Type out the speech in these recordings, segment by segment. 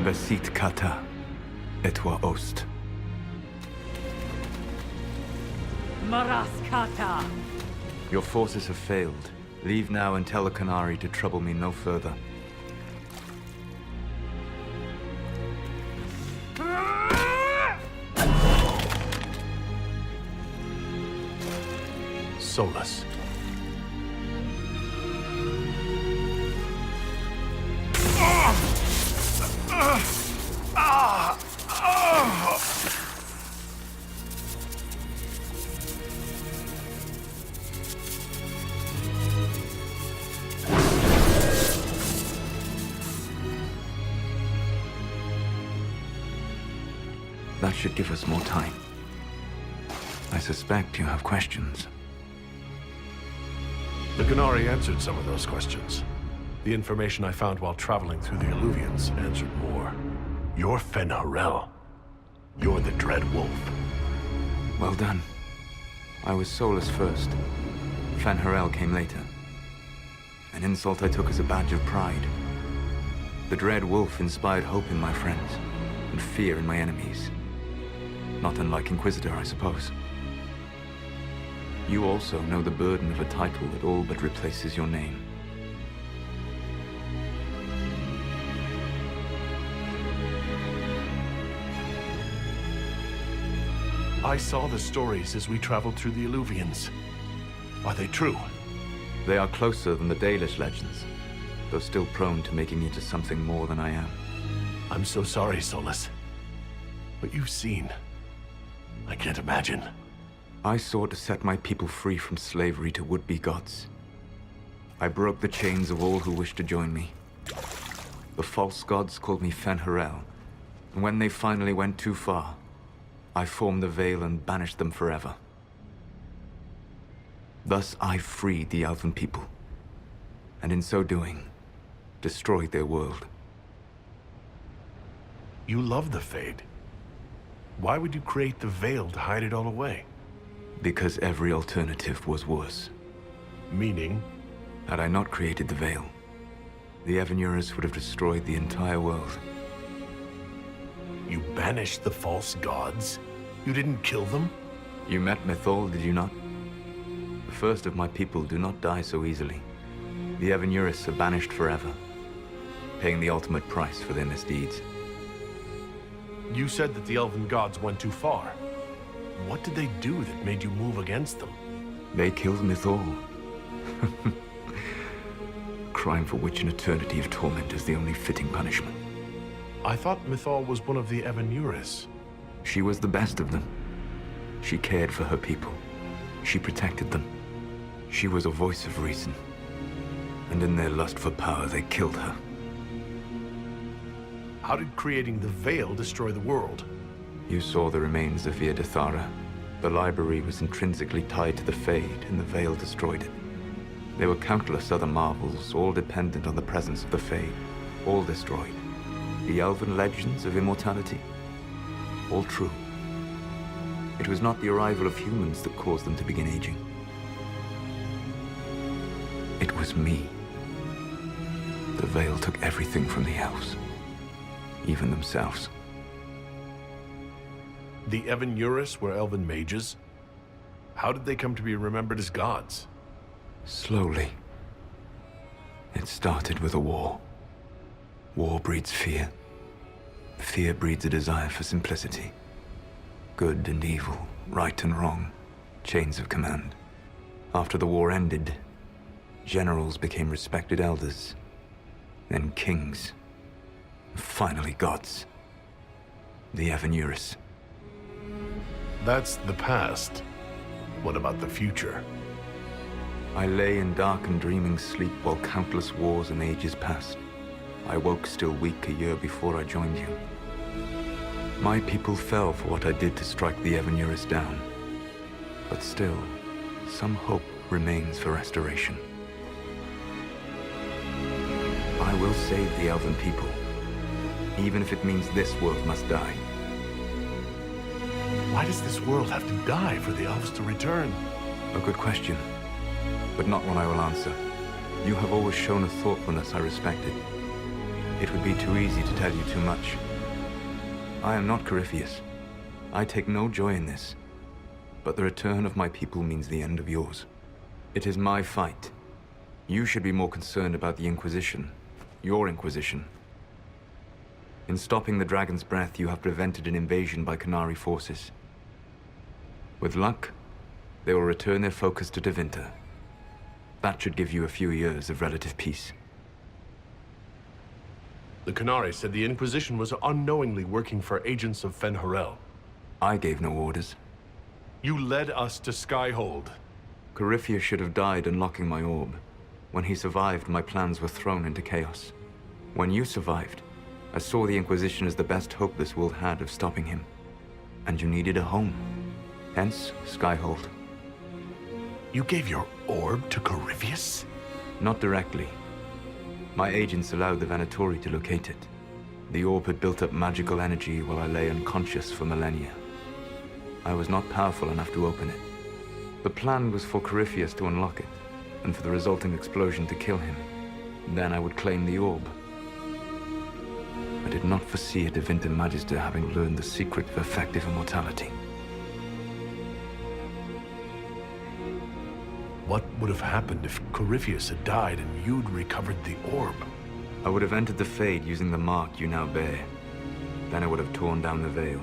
Nevesit kata, etwa ost. Maraskata! Your forces have failed. Leave now and tell the Qunari to trouble me no further. Solas. That should give us more time. I suspect you have questions. The Qunari answered some of those questions. The information I found while traveling through the Illuvians answered more. You're Fen'Harel. You're the Dread Wolf. Well done. I was Solas first. Fen'Harel came later. An insult I took as a badge of pride. The Dread Wolf inspired hope in my friends, and fear in my enemies. Not unlike Inquisitor, I suppose. You also know the burden of a title that all but replaces your name. I saw the stories as we traveled through the Illuvians. Are they true? They are closer than the Dalish legends, though still prone to making me into something more than I am. I'm so sorry, Solas. What you've seen, I can't imagine. I sought to set my people free from slavery to would-be gods. I broke the chains of all who wished to join me. The false gods called me Fen'Harel, and when they finally went too far, I formed the Veil and banished them forever. Thus I freed the Elven people, and in so doing, destroyed their world. You love the Fade. Why would you create the Veil to hide it all away? Because every alternative was worse. Meaning? Had I not created the Veil, the Evanurus would have destroyed the entire world. You banished the false gods? You didn't kill them? You met Mythol, did you not? The first of my people do not die so easily. The Evanurus are banished forever, paying the ultimate price for their misdeeds. You said that the Elven gods went too far. What did they do that made you move against them? They killed Mythol. Crime for which an eternity of torment is the only fitting punishment. I thought Mythol was one of the Evanurus. She was the best of them. She cared for her people. She protected them. She was a voice of reason. And in their lust for power, they killed her. How did creating the Veil destroy the world? You saw the remains of Adaar. The library was intrinsically tied to the Fade, and the Veil destroyed it. There were countless other marvels, all dependent on the presence of the Fade, all destroyed. The Elven legends of immortality, all true. It was not the arrival of humans that caused them to begin aging. It was me. The Veil took everything from the elves, even themselves. The Evanurus were Elven mages? How did they come to be remembered as gods? Slowly. It started with a war. War breeds fear. Fear breeds a desire for simplicity. Good and evil, right and wrong, chains of command. After the war ended, generals became respected elders, then kings, finally gods. The Evanurus. That's the past. What about the future? I lay in dark and dreaming sleep while countless wars and ages passed. I woke still weak a year before I joined you. My people fell for what I did to strike the Evanurus down. But still, some hope remains for restoration. I will save the Elven people, even if it means this world must die. Why does this world have to die for the elves to return? A good question, but not one I will answer. You have always shown a thoughtfulness I respected. It would be too easy to tell you too much. I am not Corypheus. I take no joy in this. But the return of my people means the end of yours. It is my fight. You should be more concerned about the Inquisition. Your Inquisition. In stopping the Dragon's Breath, you have prevented an invasion by Qunari forces. With luck, they will return their focus to Tevinter. That should give you a few years of relative peace. The Qunari said the Inquisition was unknowingly working for agents of Fen'Harel. I gave no orders. You led us to Skyhold. Corypheus should have died unlocking my orb. When he survived, my plans were thrown into chaos. When you survived, I saw the Inquisition as the best hope this world had of stopping him. And you needed a home. Hence, Skyhold. You gave your orb to Corypheus? Not directly. My agents allowed the Venatori to locate it. The orb had built up magical energy while I lay unconscious for millennia. I was not powerful enough to open it. The plan was for Corypheus to unlock it, and for the resulting explosion to kill him. Then I would claim the orb. I did not foresee a Tevinter Magister having learned the secret of effective immortality. What would have happened if Corypheus had died and you'd recovered the orb? I would have entered the Fade using the mark you now bear. Then I would have torn down the veil.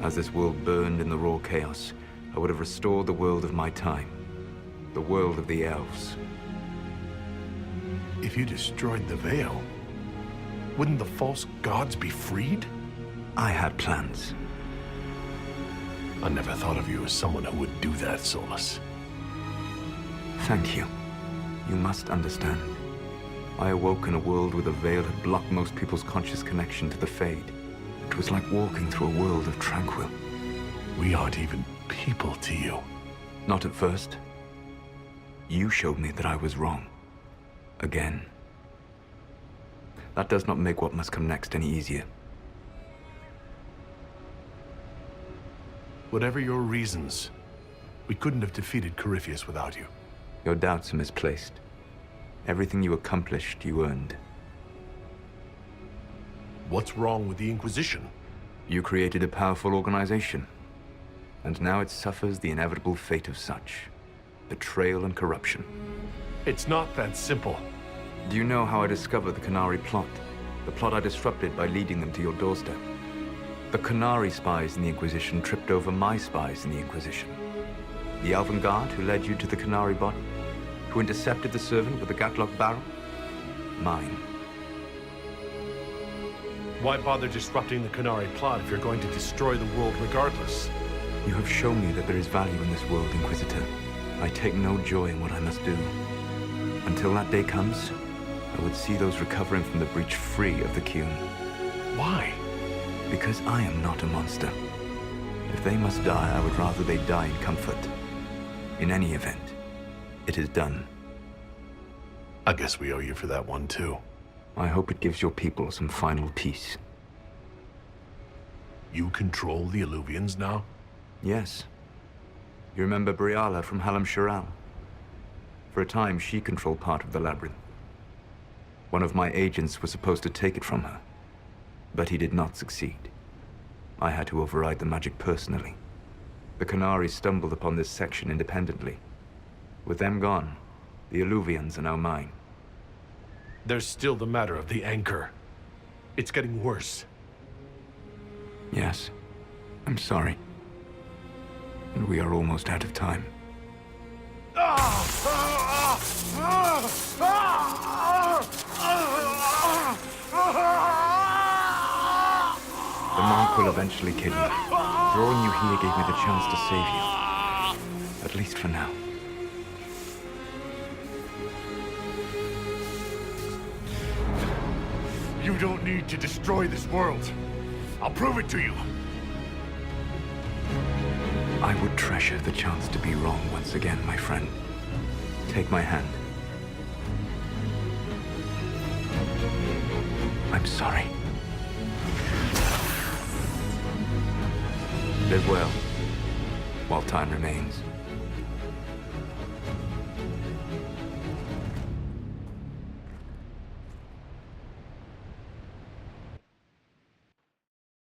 As this world burned in the raw chaos, I would have restored the world of my time. The world of the elves. If you destroyed the veil, wouldn't the false gods be freed? I had plans. I never thought of you as someone who would do that, Solas. Thank you. You must understand. I awoke in a world where the veil had blocked most people's conscious connection to the Fade. It was like walking through a world of tranquil. We aren't even people to you. Not at first. You showed me that I was wrong. Again. That does not make what must come next any easier. Whatever your reasons, we couldn't have defeated Corypheus without you. Your doubts are misplaced. Everything you accomplished, you earned. What's wrong with the Inquisition? You created a powerful organization. And now it suffers the inevitable fate of such. Betrayal and corruption. It's not that simple. Do you know how I discovered the Qunari plot? The plot I disrupted by leading them to your doorstep. The Qunari spies in the Inquisition tripped over my spies in the Inquisition. The Elven Guard who led you to the Qunari body? Who intercepted the servant with the Gatlock barrel? Mine. Why bother disrupting the Qunari plot if you're going to destroy the world regardless? You have shown me that there is value in this world, Inquisitor. I take no joy in what I must do. Until that day comes, I would see those recovering from the breach free of the Qun. Why? Because I am not a monster. If they must die, I would rather they die in comfort. In any event, it is done. I guess we owe you for that one, too. I hope it gives your people some final peace. You control the Illuvians now? Yes. You remember Briala from Halam Sharal? For a time, she controlled part of the labyrinth. One of my agents was supposed to take it from her, but he did not succeed. I had to override the magic personally. The Qunari stumbled upon this section independently. With them gone, the Illuvians are now mine. There's still the matter of the anchor. It's getting worse. Yes, I'm sorry. And we are almost out of time. The mark will eventually kill you. Drawing you here gave me the chance to save you. At least for now. You don't need to destroy this world. I'll prove it to you. I would treasure the chance to be wrong once again, my friend. Take my hand. I'm sorry. Live well, while time remains.